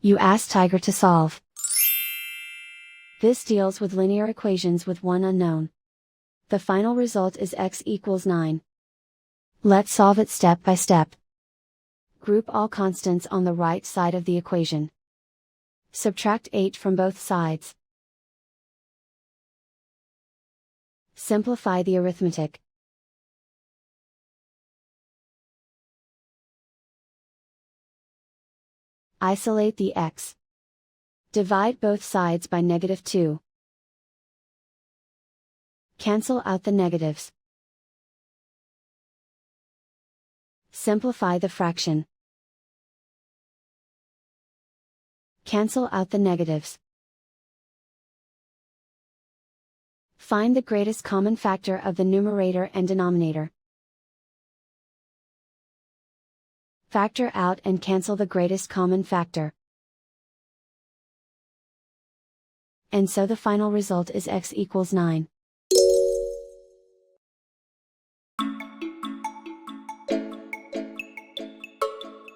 You ask Tiger to solve. This deals with linear equations with one unknown. The final result is x equals 9. Let's solve it step by step. Group all constants on the right side of the equation. Subtract 8 from both sides. Simplify the arithmetic. Isolate the x. Divide both sides by -2. Cancel out the negatives. Simplify the fraction. Cancel out the negatives. Find the greatest common factor of the numerator and denominator. Factor out and cancel the greatest common factor. And so the final result is x equals 9.